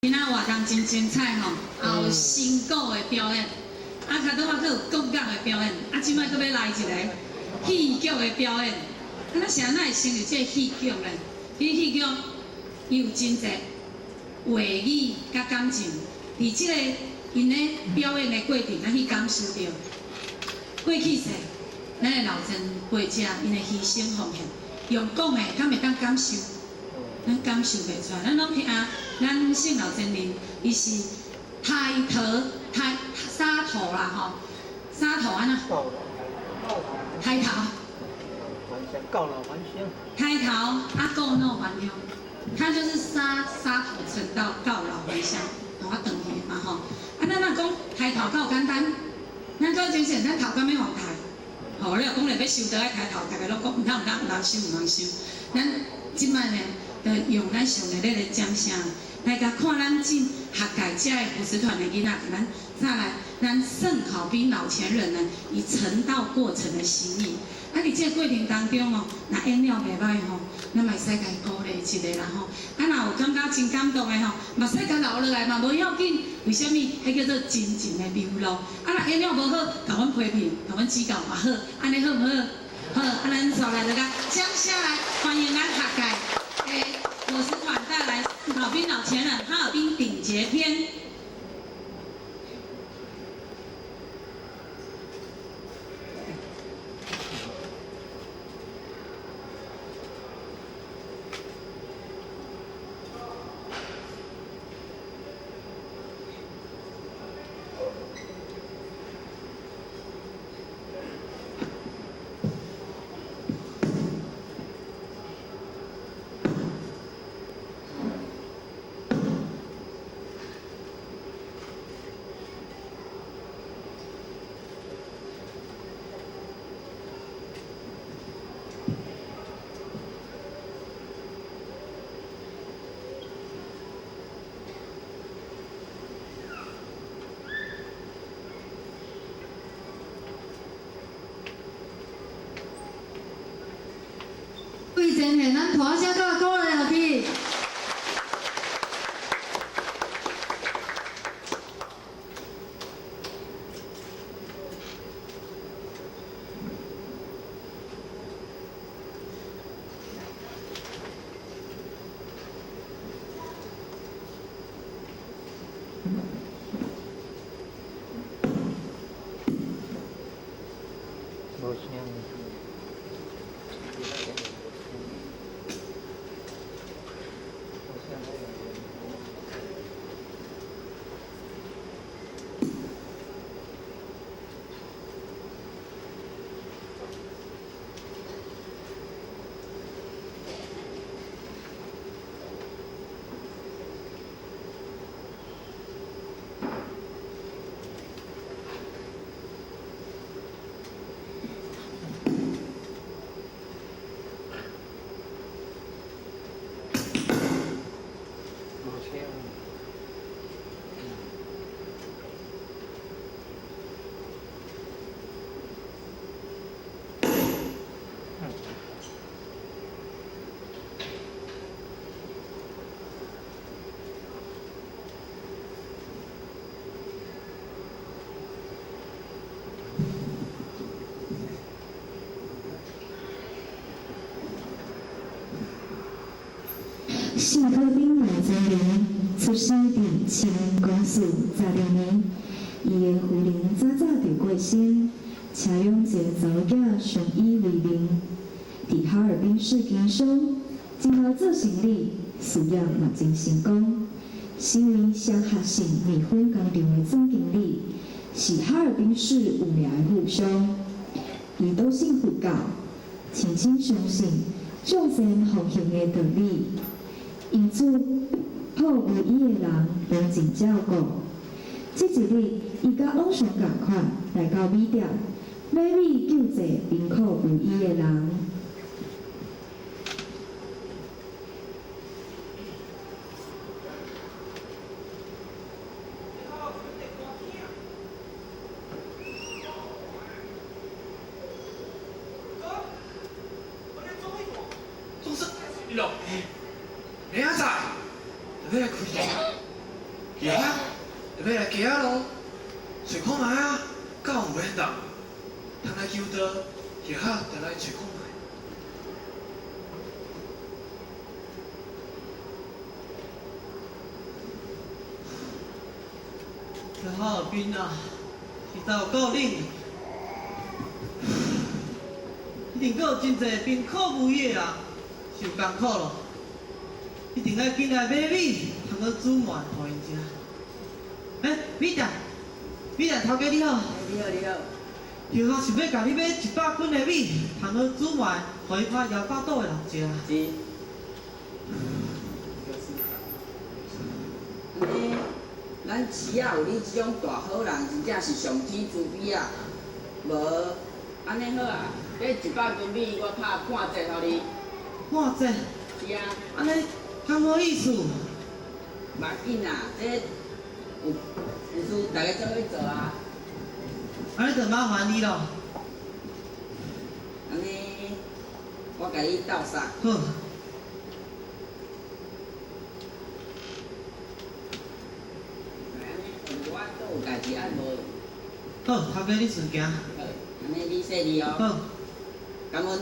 今仔活动真精彩吼，也有新歌的表演，啊，卡倒还佫有国乐的表演，啊，即摆佫要来一个戏剧的表演。啊，咱谁哪会成立这个戏剧呢？戏剧伊有真侪话语甲感情，伫即个因咧表演的过程，咱去感受到过去世咱的老前辈者因的牺牲奉献，用讲的敢会当感受。 咱感受袂出来，咱拢听咱姓老前人，伊是抬沙头啦吼，沙头安那？抬头。告老还乡。抬头啊，告老还乡，他就是沙头沉到告老还乡，我等于嘛吼。啊，咱若讲抬头够简单，咱做真正咱头敢要往抬，吼，你若讲要收倒爱抬头，大家拢讲唔通有人收唔人收，咱即摆呢？ 就用咱上热烈的掌声，来甲看咱进学界遮的扶持团的囡仔，咱再来，咱圣好比老前人呢，以成道过程的心意。啊，伫这个过程当中哦，若演了袂歹吼，咱嘛会使甲伊鼓励一下啦吼。啊，若有感觉真感动的吼，嘛使甲留落来嘛无要紧。为什么？迄叫做真情的流露。啊，若演了无好，甲阮批评，甲阮指教嘛好，安尼好唔好？好，啊，咱就来甲掌声来欢迎咱学界。 我是团带来哈尔滨老前人哈尔滨顶节篇。为前现咱大声甲鼓励下去。无声。 谢科斌老前人出生伫青公司16年，伊的父亲早早就过身，请养一个查某囝上以为名，伫哈尔滨市经商，今后做生意，事业嘛真成功。身为双学性米粉工厂的总经理，是哈尔滨市有名的富商。伊笃信佛教，深深相信众善奉行的道理。 因此，好为伊的人同情照顾。这一日，伊甲往常共款来到米店，买米救济贫苦无依的人。你老，你阿仔，你来开车。叶哈，要来家啊咯，找看卖啊，敢有缘人，通来求到，叶哈就来找看卖。这哈尔滨啊，实在有够冷，一定阁有真侪贫苦无依的人受艰苦咯，一定要紧来买米，通去煮糜互因食。米店，头家你好。你好，你好。叶哈想要甲你买100斤的米，通去煮糜，互伊拍摇巴肚的人食。是。安尼，咱市啊有你这种大好人，真正是上天慈悲啊。无，安尼好啊，这100斤米我拍半折互你。半折？是啊。安尼，较无意思。目紧啊，这有事大家做伙做啊。安尼就麻烦你咯。安尼，我甲你斗相。好。我都有代志按无。好，头家你顺行。好，安尼你说你哦。好。感恩。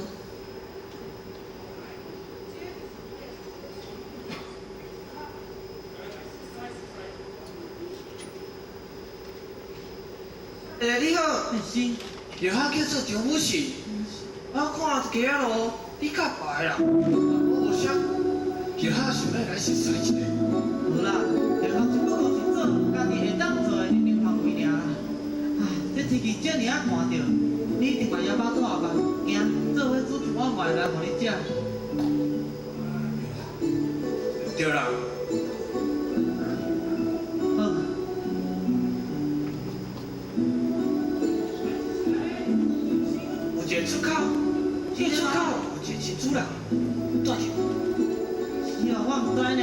你好，是。叶哈叫做张武士，我看家咯，你较白啦，我想叶哈想要来熟悉一下。无啦，叶哈只不过是做家己会当做的日常范围尔啦。唉，这天气遮尔啊寒着，你一定嘛腰包肚后吧？行，做伙煮一碗糜来互你食。对啦。好。有一个出口，这个出口有一个珍珠人，带去。是啊，我毋知呢。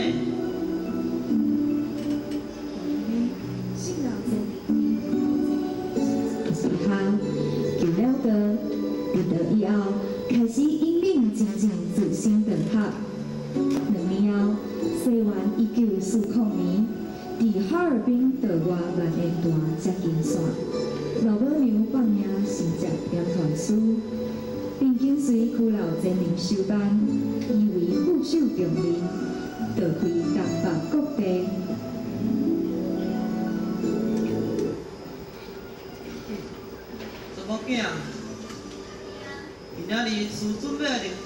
信老真哈，求了道，得道以后，开始引领真正自身长学。2年后，西元1945年，伫哈尔滨道外万年大接近线，老母娘放命承接编团师，并紧随苦老前领收班，以为副手重任，逃回东北各地。查某囝，今仔日师准备灵团，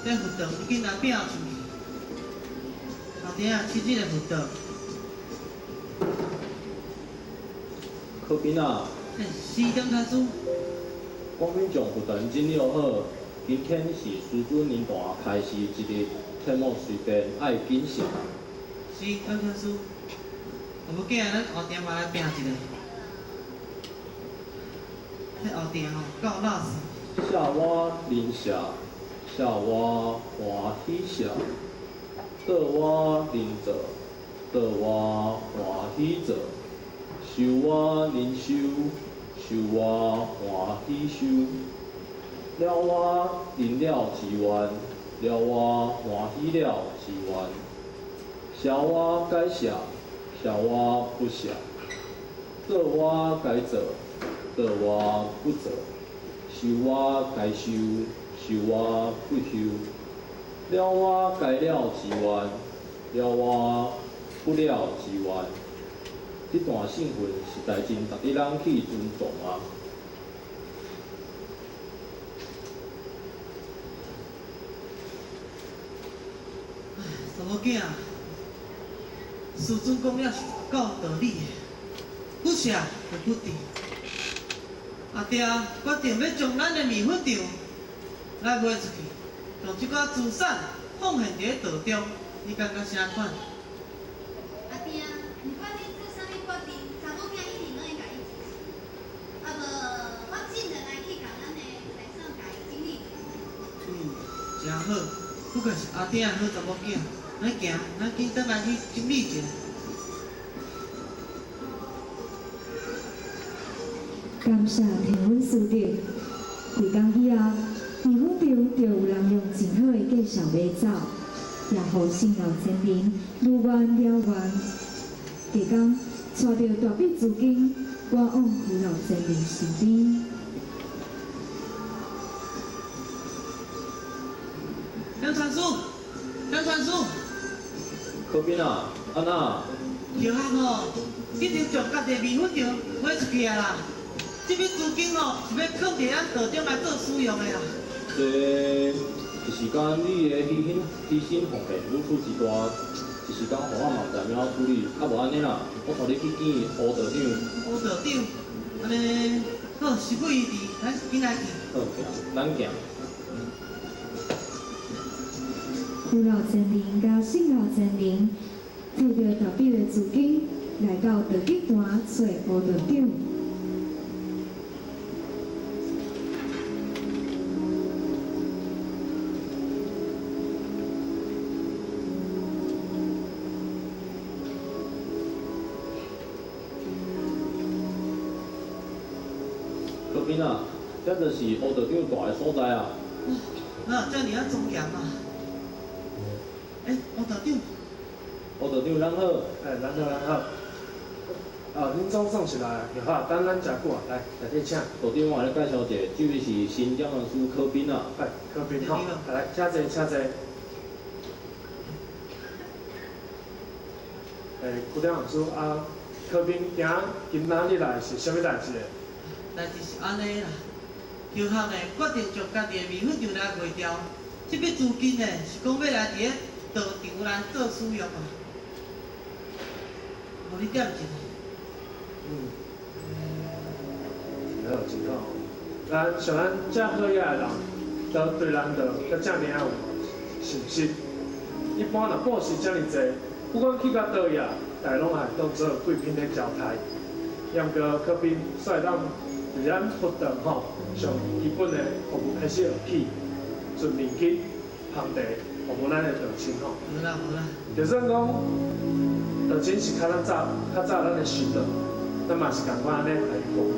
这佛堂已经来摒出去。后弟啊，去这个佛堂。柯斌啊，是张开师。光明将佛堂整理好，今天是师尊灵坛开始一日，题目随便爱谨慎。是张开师。查某囝，咱后弟嘛来摒一下。迄后弟吼，够老实。下我临下，下我欢喜下，倒我临者，倒我欢喜者，收我临收，收我欢喜收，了我临了志愿，了我欢喜了志愿，下我该下，下我不下，倒我该做，倒我不做。收我该收，收我不收，了我该了志愿，了我不了志愿。这段圣训实在真值得人去尊重啊！查某囝，师尊讲了是够有道理的，不舍就不甜。阿爹决定要将咱的面粉厂来卖出去，将这寡资产奉献伫道中，你感觉啥款？阿爹，不管你做啥物决定，查某囝一定拢会甲你支持。啊无，我尽力来去甲咱的财产甲伊整理。真好，不过是阿爹好查某囝，咱行，咱紧转来去整理一下。感谢天阮师弟，几工以后，面粉厂就有人用真好的介绍买走，也互新老前人如愿了愿。下工带着大笔资金赶往胡老前面身边。杨传书，杨传书，柯宾啊，安那？叫客吼，一定从家己米粉场买出去啊啦！这笔资金吼是要放伫咱道中来做使用的啦。这一时间你的牺牲奉献付出之大，一时间互我嘛毋知要怎处理，啊无安尼啦，我带你去见胡道长。胡道长，安尼好，事不宜迟，咱紧来去。好，行，咱行。胡老前面甲姓老前面，摕着大笔的资金来到道集团找胡道长。柯宾啊，这就是胡道长住的所在啊。那这里要庄严啊！胡道长，胡道长，咱好。咱好。恁总算是来，就好，等咱食久啊，来底请。道长，我来介绍一下，这位是新江南师柯宾啊。柯宾好，来，请坐，请坐。古典老师啊，柯宾今仔日来是啥物代志？代志是安尼啦，叫客呢决定从家己的米粉场来卖掉，这笔资金呢是讲要来伫咧道场来做使用啊。互你点一下。真好。咱像咱遮好野的人，都对咱道阁遮尔啊有信心。一般若报时遮尔济，不管去到倒野，大拢会当做贵宾咧招待。要毋过柯宾率咱伫咱活动吼，上基本的服务开始落去，顺便去烘茶，服务咱的道亲吼。好啦好啦。就算讲道亲是较早咱的新人，咱嘛是共款安尼来服务，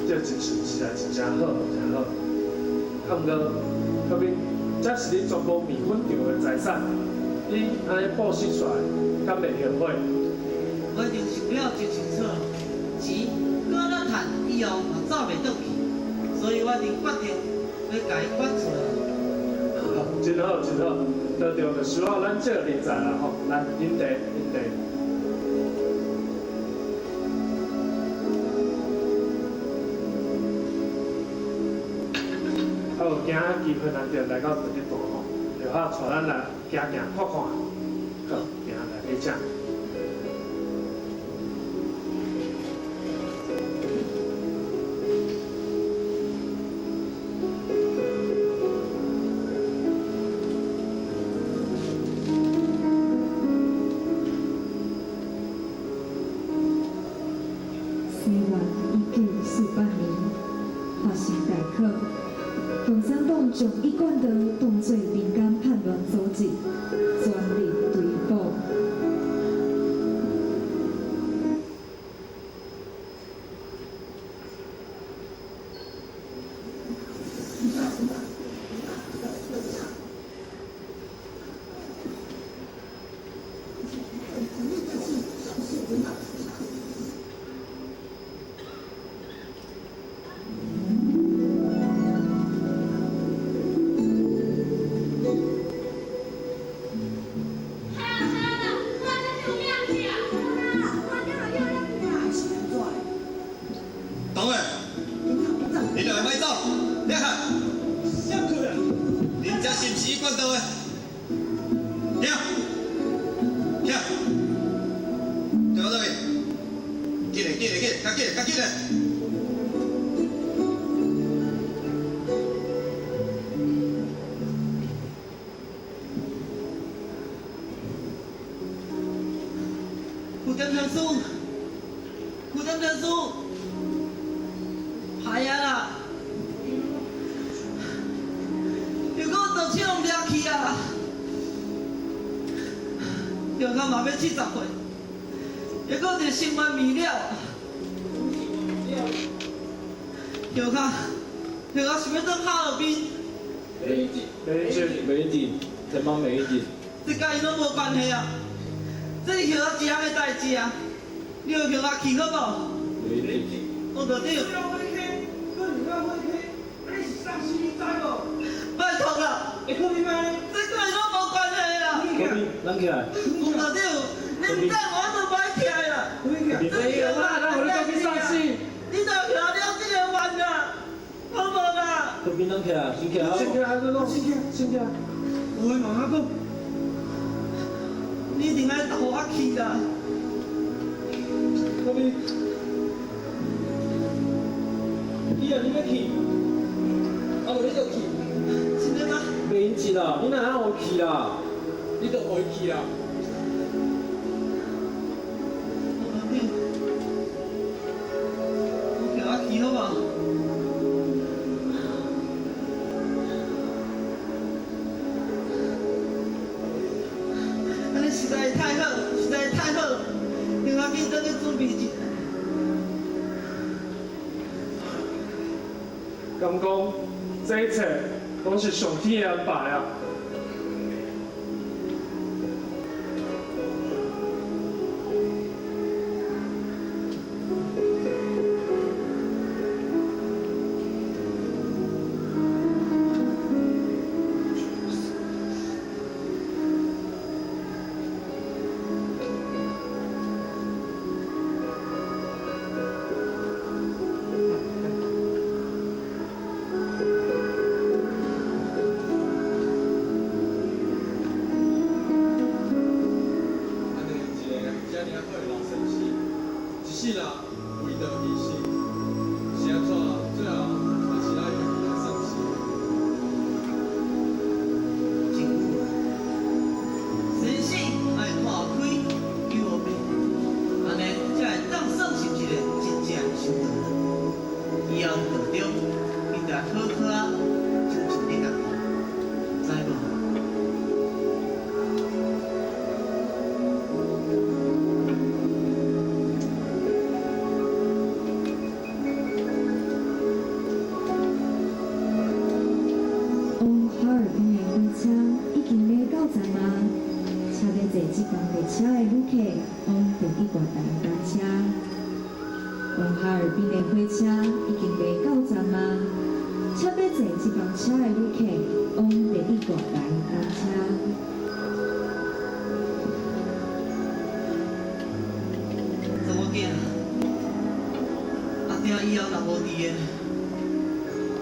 这真是实在是真好真好。啊，毋过柯宾，这是你全部米粉场的财产，你安尼报失出来，敢袂后悔？我已经想了真清楚，钱搁咱趁以后嘛走袂倒去，所以我已经决定要甲伊捐出来。真好真好，道场就需要咱这个人才啦吼，来饮茶饮茶。啊，有今仔机会难得来到道集团吼，就好带咱来行行看看，好，行来去请。西元1948年发生大考，共产党将一贯道当作民间叛乱组织，全力追捕。董伟，你两个卖走，亮看。啥可能？恁这是不是管道的？听，听，对我这边，紧嘞，紧嘞，紧嘞，较紧嘞，较紧嘞。古典传书，古典传书。哎呀啦！如果道歉拢掠去啊，叫他嘛要70岁，还阁一个生完未了啊！叫他想要当哈尔滨，袂紧，千万袂紧。这甲伊拢无关系啊！这是叫他一样的代志啊！你要向我去好无？我着你。拜托啦，这跟你拢无关系啦。科比，咱起来。我着你，你唔带我就歹起来啦。没有啦，咱互你科比上戏。你着听了这个话啦，好无啦？科比，咱起来，先起来。先起来，先起来。有话慢慢讲。你一定爱互我去啦。科比，你啊，你要去？啊，无你就去。真的吗？袂用去啦，你哪能会去啦？你就会去啦。我叫我去好无？安尼实在太好，实在太好，让我紧转去准备一下。敢讲这一切拢是上天的安排啊！是啦，为着牺牲，是安怎？最后还是爱用来送死。真久啊！生死爱看开与无变，安尼才会当算是一个真正的修道人。以后道中，你得好好啊，精进你家己，知无？这班列车的旅客往第一大站搭车。往哈尔滨的火车已经来到站吗？请要坐这班车的旅客往第一大站搭车。查某囝，阿爹以后若无伫的，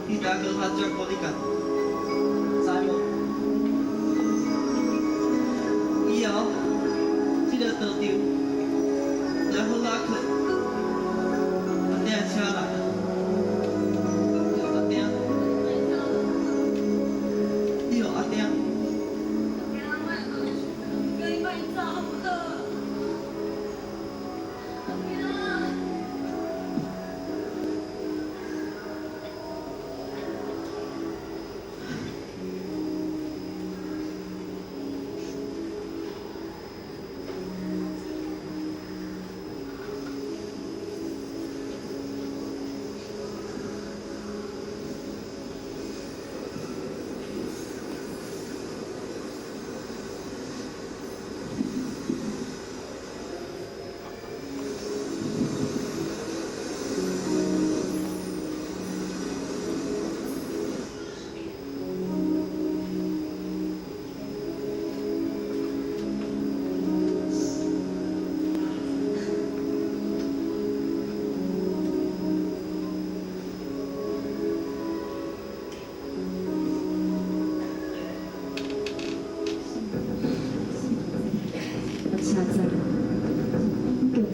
你得好好照顾你家己，知无？以后，这个道场，要好好去。阿爹的车来，阿爹，你有阿爹。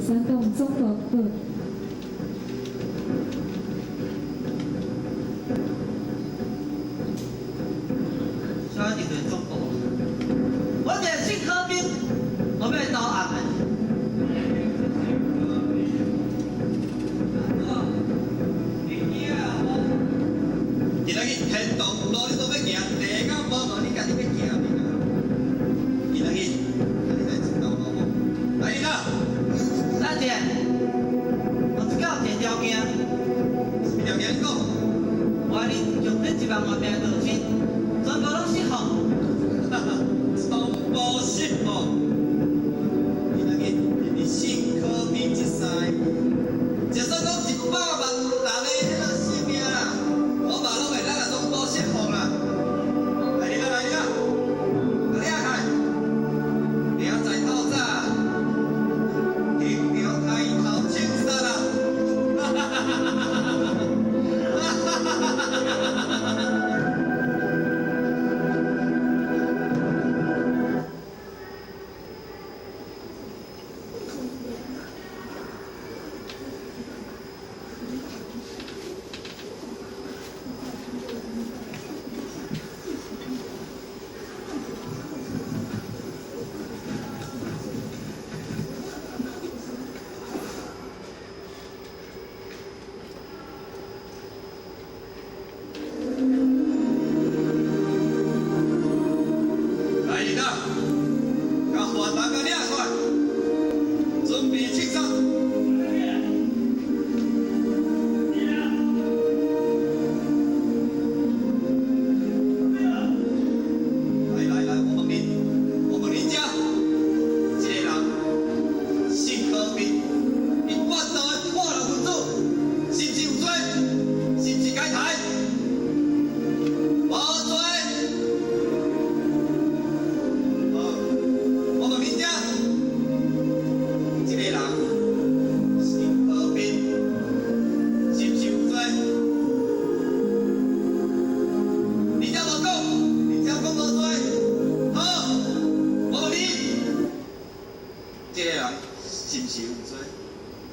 山东中国路。小一定中国，我一个姓柯兵，我要投案的。今仔日天堂路你都要行，地到无路你家己要行命啊！今仔日，你来知道无？来人啊！大姐，我只有一个条件。条件你讲。我你用这1万外面的东西，全部拢失效。全部失效。今仔日你辛苦面一三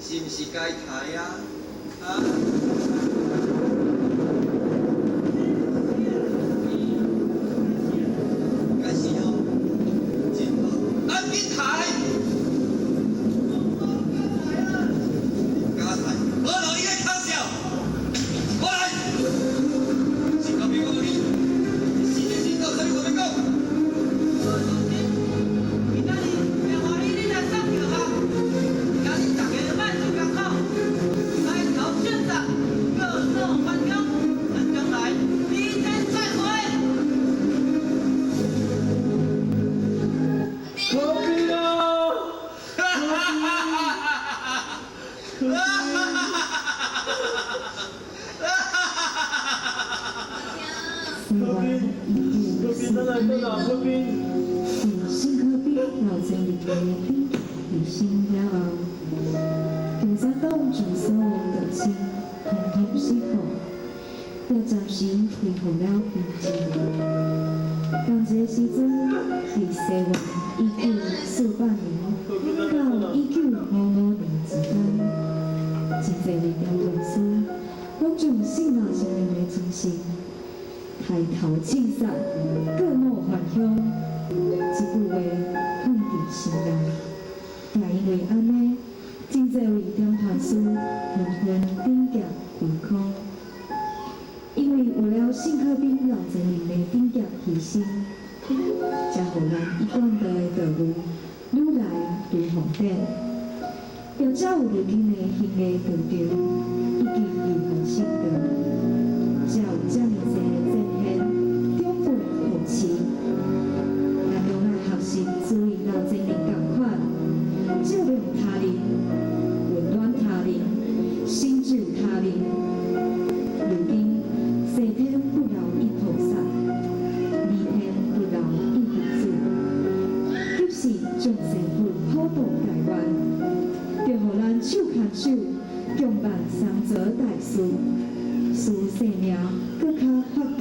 是毋是该抬啊？啊？该是哦，真好，赶紧抬！加抬，无路伊个空笑，过来！是讲咩讲你？是是是，到啥物话要讲？ 新科比老前里的顶与新了后，共产党将所有斗争统统释放，要暂时恢复了平静。当这时阵，伫西元1948年到1955年之间，真侪位调同事拢将新老青年的精神。 抬头庆散，各路还乡，一句话放伫心内。也因为安尼，真侪位中团师纷纷顶劫悬空，因为为了新科比老前人的顶劫牺牲，才互咱一贯道的道路愈来愈方便，又才有如今的行艺道场以及艺术性道，才有遮尔济的。 长辈扶持，咱拢爱学习注意老前人同款，照亮他人，温暖他人，心照他人。如今，西天不饶一菩萨，离天不饶一佛祖，急是众生佛普渡台湾，就互咱手牵手，共办三座大事，使生命更较发光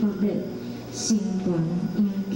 发热。 心愿永久。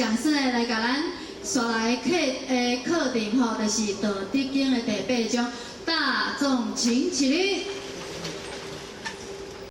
讲师呢来甲咱带来课程吼，就是《道德经》的第8章大众请起立。